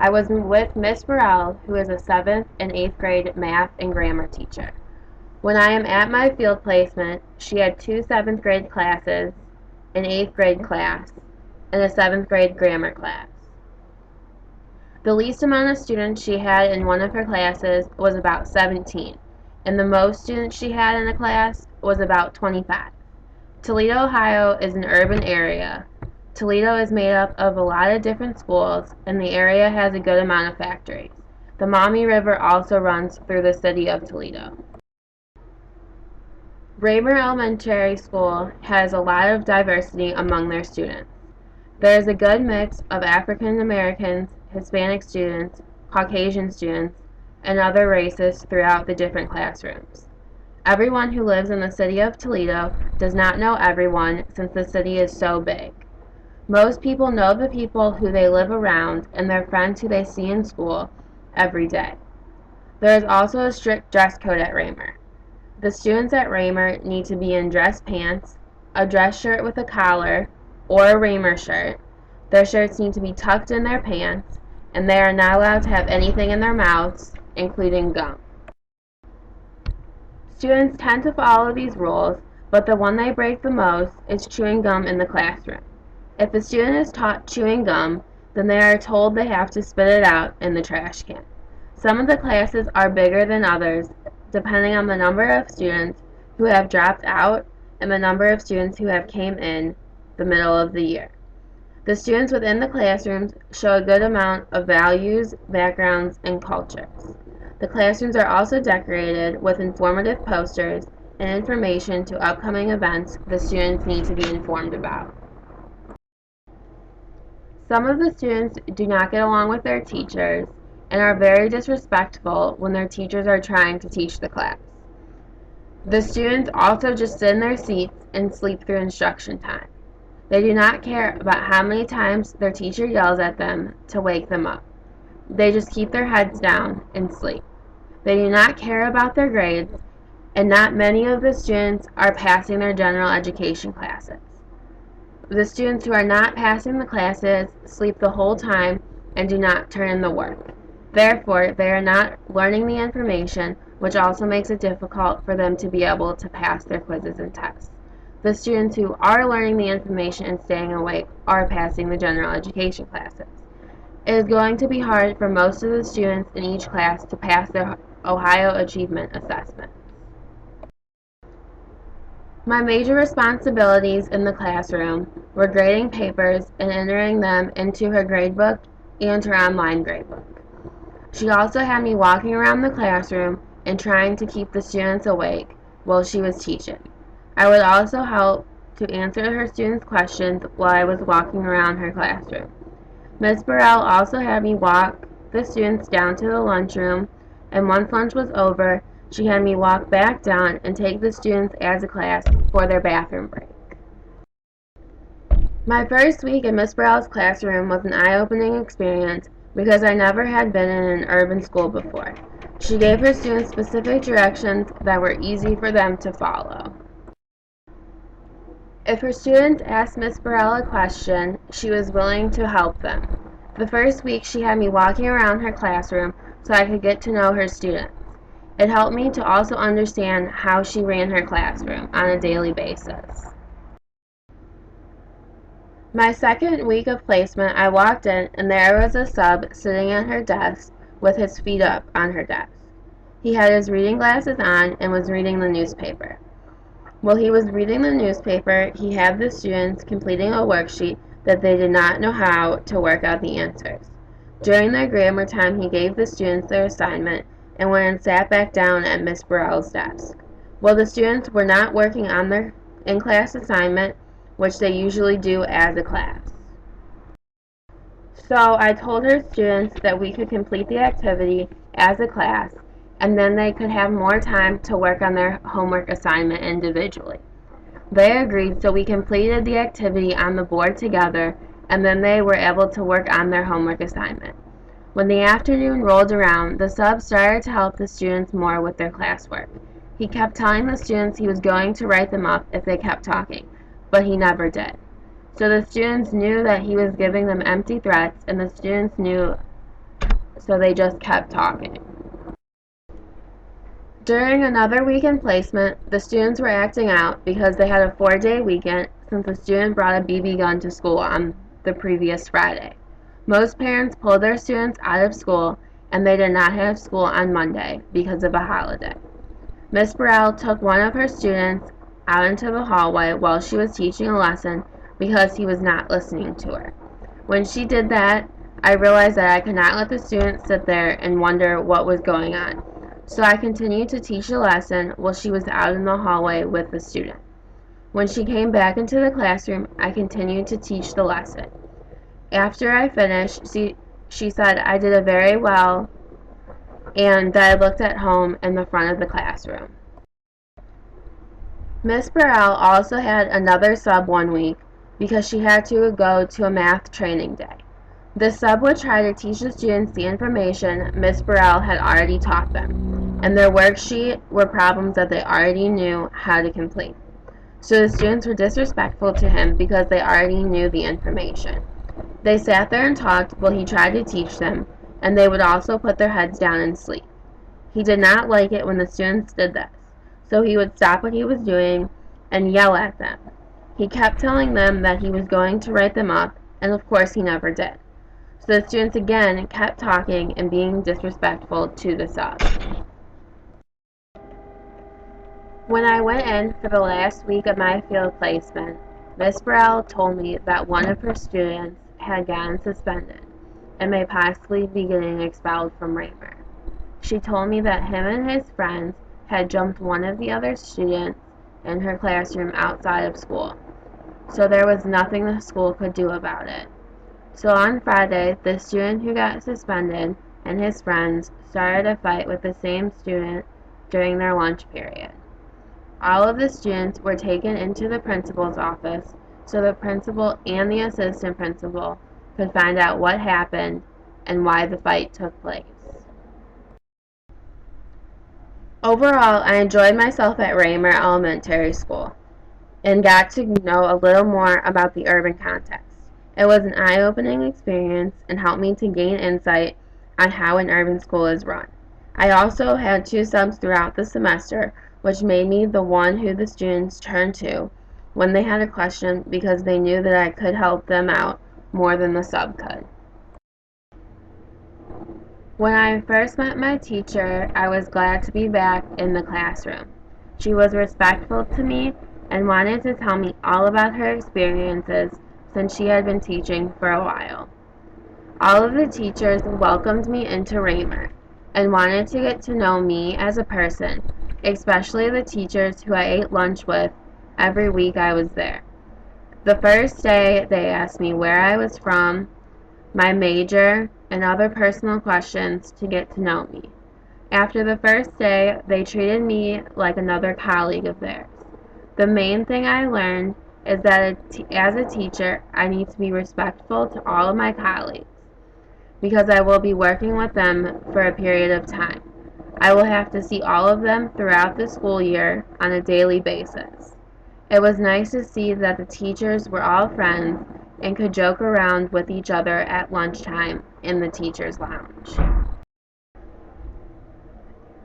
I was with Miss Burrell, who is a 7th and 8th grade math and grammar teacher. When I am at my field placement, she had 2 7th grade classes, an 8th grade class, and a 7th grade grammar class. The least amount of students she had in one of her classes was about 17, and the most students she had in a class was about 25. Toledo, Ohio is an urban area. Toledo is made up of a lot of different schools, and the area has a good amount of factories. The Maumee River also runs through the city of Toledo. Raymer Elementary School has a lot of diversity among their students. There is a good mix of African Americans, Hispanic students, Caucasian students, and other races throughout the different classrooms. Everyone who lives in the city of Toledo does not know everyone since the city is so big. Most people know the people who they live around and their friends who they see in school every day. There is also a strict dress code at Raymer. The students at Raymer need to be in dress pants, a dress shirt with a collar, or a Raymer shirt. Their shirts need to be tucked in their pants, and they are not allowed to have anything in their mouths, including gum. Students tend to follow these rules, but the one they break the most is chewing gum in the classroom. If a student is taught chewing gum, then they are told they have to spit it out in the trash can. Some of the classes are bigger than others, depending on the number of students who have dropped out and the number of students who have came in the middle of the year. The students within the classrooms show a good amount of values, backgrounds, and cultures. The classrooms are also decorated with informative posters and information to upcoming events the students need to be informed about. Some of the students do not get along with their teachers and are very disrespectful when their teachers are trying to teach the class. The students also just sit in their seats and sleep through instruction time. They do not care about how many times their teacher yells at them to wake them up. They just keep their heads down and sleep. They do not care about their grades, and not many of the students are passing their general education classes. The students who are not passing the classes sleep the whole time and do not turn in the work. Therefore, they are not learning the information, which also makes it difficult for them to be able to pass their quizzes and tests. The students who are learning the information and staying awake are passing the general education classes. It is going to be hard for most of the students in each class to pass their Ohio Achievement Assessment. My major responsibilities in the classroom were grading papers and entering them into her gradebook and her online gradebook. She also had me walking around the classroom and trying to keep the students awake while she was teaching. I would also help to answer her students' questions while I was walking around her classroom. Ms. Burrell also had me walk the students down to the lunchroom, and once lunch was over, she had me walk back down and take the students as a class for their bathroom break. My first week in Ms. Burrell's classroom was an eye-opening experience because I never had been in an urban school before. She gave her students specific directions that were easy for them to follow. If her students asked Ms. Burrell a question, she was willing to help them. The first week she had me walking around her classroom so I could get to know her students. It helped me to also understand how she ran her classroom on a daily basis. My second week of placement, I walked in and there was a sub sitting at her desk with his feet up on her desk. He had his reading glasses on and was reading the newspaper. While he was reading the newspaper, he had the students completing a worksheet that they did not know how to work out the answers. During their grammar time, he gave the students their assignment and went and sat back down at Miss Burrell's desk. While the students were not working on their in-class assignment, which they usually do as a class. So I told her students that we could complete the activity as a class, and then they could have more time to work on their homework assignment individually. They agreed, so we completed the activity on the board together, and then they were able to work on their homework assignment. When the afternoon rolled around, the sub started to help the students more with their classwork. He kept telling the students he was going to write them up if they kept talking, but he never did. So the students knew that he was giving them empty threats, and the students knew so they just kept talking. During another weekend placement, the students were acting out because they had a 4-day weekend since a student brought a BB gun to school on the previous Friday. Most parents pulled their students out of school, and they did not have school on Monday because of a holiday. Miss Burrell took one of her students out into the hallway while she was teaching a lesson because he was not listening to her. When she did that, I realized that I could not let the student sit there and wonder what was going on. So I continued to teach the lesson while she was out in the hallway with the student. When she came back into the classroom, I continued to teach the lesson. After I finished, she said I did it very well and that I looked at home in the front of the classroom. Miss Burrell also had another sub one week because she had to go to a math training day. The sub would try to teach the students the information Miss Burrell had already taught them, and their worksheet were problems that they already knew how to complete. So the students were disrespectful to him because they already knew the information. They sat there and talked while he tried to teach them, and they would also put their heads down and sleep. He did not like it when the students did this, so he would stop what he was doing and yell at them. He kept telling them that he was going to write them up, and of course he never did. So the students again kept talking and being disrespectful to the sub. When I went in for the last week of my field placement, Miss Burrell told me that one of her students had gotten suspended and may possibly be getting expelled from raymer. She told me that him and his friends had jumped one of the other students in her classroom outside of school, so there was nothing the school could do about it. So on Friday, the student who got suspended and his friends started a fight with the same student during their lunch period. All of the students were taken into the principal's office so the principal and the assistant principal could find out what happened and why the fight took place. Overall, I enjoyed myself at Raymer Elementary School and got to know a little more about the urban context. It was an eye-opening experience and helped me to gain insight on how an urban school is run. I also had 2 subs throughout the semester, which made me the one who the students turned to when they had a question because they knew that I could help them out more than the sub could. When I first met my teacher, I was glad to be back in the classroom. She was respectful to me and wanted to tell me all about her experiences since she had been teaching for a while. All of the teachers welcomed me into Raymer and wanted to get to know me as a person, especially the teachers who I ate lunch with every week I was there. The first day, they asked me where I was from, my major, and other personal questions to get to know me. After the first day, they treated me like another colleague of theirs. The main thing I learned is that as a teacher, I need to be respectful to all of my colleagues because I will be working with them for a period of time. I will have to see all of them throughout the school year on a daily basis. It was nice to see that the teachers were all friends and could joke around with each other at lunchtime in the teacher's lounge.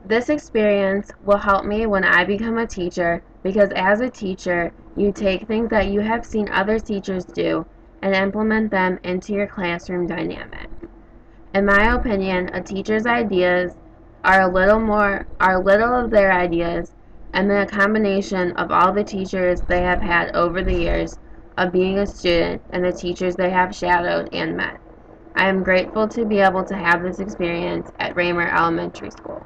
This experience will help me when I become a teacher because as a teacher, you take things that you have seen other teachers do and implement them into your classroom dynamic. In my opinion, a teacher's ideas are a little of their ideas and then a combination of all the teachers they have had over the years of being a student and the teachers they have shadowed and met. I am grateful to be able to have this experience at Raymer Elementary School.